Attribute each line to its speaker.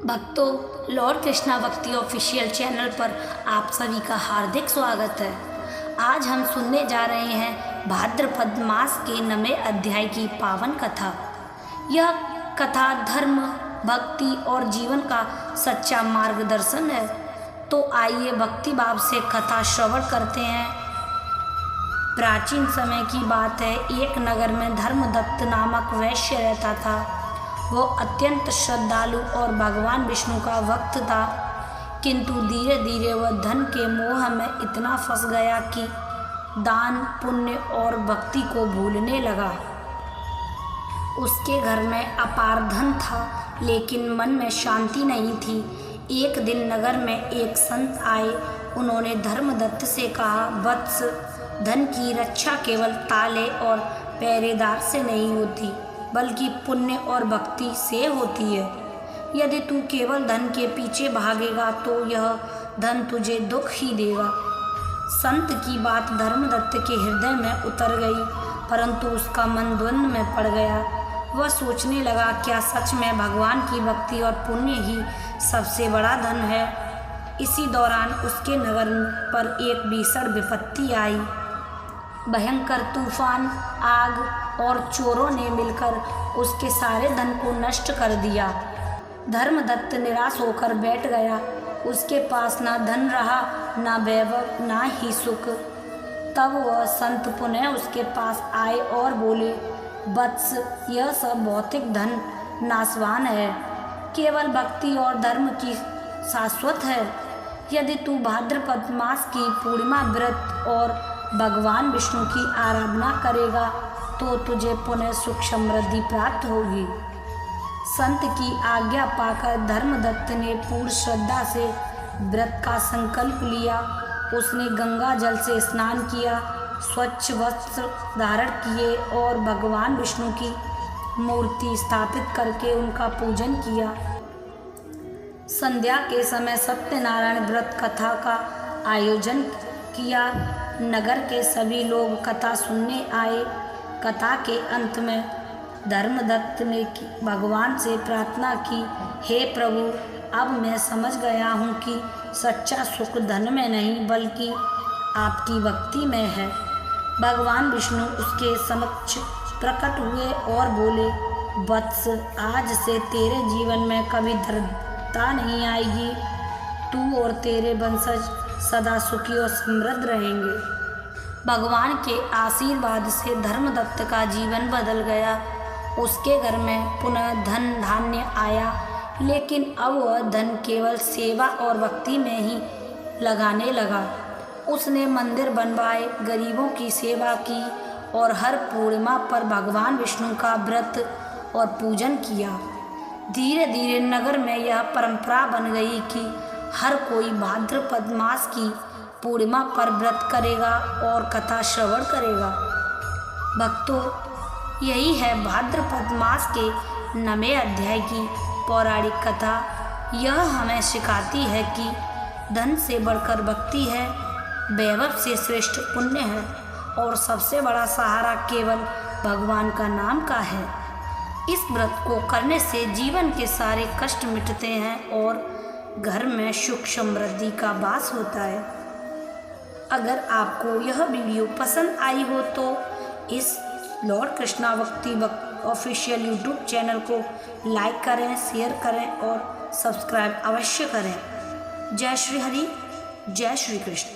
Speaker 1: भक्तों, लॉर्ड कृष्णा भक्ति official channel पर आप सभी का हार्दिक स्वागत है। आज हम सुनने जा रहे हैं भाद्रपद मास के 9वें अध्याय की पावन कथा। यह कथा धर्म, भक्ति और जीवन का सच्चा मार्गदर्शन है। तो आइए भक्ति भाव से कथा श्रवण करते हैं। प्राचीन समय की बात है। एक नगर में धर्मदत्त नामक वैश्य रहता था। वो अत्यंत श्रद्धालु और भगवान विष्णु का भक्त था, किंतु धीरे धीरे वह धन के मोह में इतना फंस गया कि दान, पुण्य और भक्ति को भूलने लगा। उसके घर में अपार धन था, लेकिन मन में शांति नहीं थी। एक दिन नगर में एक संत आए। उन्होंने धर्मदत्त से कहा, वत्स, धन की रक्षा केवल ताले और पहरेदार से नहीं होती, बल्कि पुण्य और भक्ति से होती है। यदि तू केवल धन के पीछे भागेगा तो यह धन तुझे दुख ही देगा। संत की बात धर्मदत्त के हृदय में उतर गई, परंतु उसका मन द्वंद्व में पड़ गया। वह सोचने लगा, क्या सच में भगवान की भक्ति और पुण्य ही सबसे बड़ा धन है? इसी दौरान उसके नगर पर एक भीषण विपत्ति आई। भयंकर तूफान, आग और चोरों ने मिलकर उसके सारे धन को नष्ट कर दिया। धर्मदत्त निराश होकर बैठ गया। उसके पास ना धन रहा, ना वैभव, ना ही सुख। तब वह संत पुनः उसके पास आए और बोले, वत्स, यह सब भौतिक धन नाशवान है, केवल भक्ति और धर्म की शाश्वत है। यदि तू भाद्रपद मास की पूर्णिमा व्रत और भगवान विष्णु की आराधना करेगा तो तुझे पुनः सुख समृद्धि प्राप्त होगी। संत की आज्ञा पाकर धर्मदत्त ने पूर्ण श्रद्धा से व्रत का संकल्प लिया। उसने गंगा जल से स्नान किया, स्वच्छ वस्त्र धारण किए और भगवान विष्णु की मूर्ति स्थापित करके उनका पूजन किया। संध्या के समय सत्यनारायण व्रत कथा का आयोजन किया। नगर के सभी लोग कथा सुनने आए। कथा के अंत में धर्मदत्त ने भगवान से प्रार्थना की, हे प्रभु, अब मैं समझ गया हूँ कि सच्चा सुख धन में नहीं बल्कि आपकी भक्ति में है। भगवान विष्णु उसके समक्ष प्रकट हुए और बोले, वत्स, आज से तेरे जीवन में कभी दरिद्रता नहीं आएगी। तू और तेरे वंशज सदा सुखी और समृद्ध रहेंगे। भगवान के आशीर्वाद से धर्मदत्त का जीवन बदल गया। उसके घर में पुनः धन धान्य आया, लेकिन अब वह धन केवल सेवा और भक्ति में ही लगाने लगा। उसने मंदिर बनवाए, गरीबों की सेवा की और हर पूर्णिमा पर भगवान विष्णु का व्रत और पूजन किया। धीरे धीरे नगर में यह परंपरा बन गई कि हर कोई भाद्रपद मास की पूर्णिमा पर व्रत करेगा और कथा श्रवण करेगा। भक्तों, यही है भाद्रपद मास के 9वें अध्याय की पौराणिक कथा। यह हमें सिखाती है कि धन से बढ़कर भक्ति है, वैभव से श्रेष्ठ पुण्य है और सबसे बड़ा सहारा केवल भगवान का नाम का है। इस व्रत को करने से जीवन के सारे कष्ट मिटते हैं और घर में सुख समृद्धि का वास होता है। अगर आपको यह वीडियो पसंद आई हो तो इस लॉर्ड कृष्णा भक्ति ऑफिशियल यूट्यूब चैनल को लाइक करें, शेयर करें और सब्सक्राइब अवश्य करें। जय श्री हरि, जय श्री कृष्ण।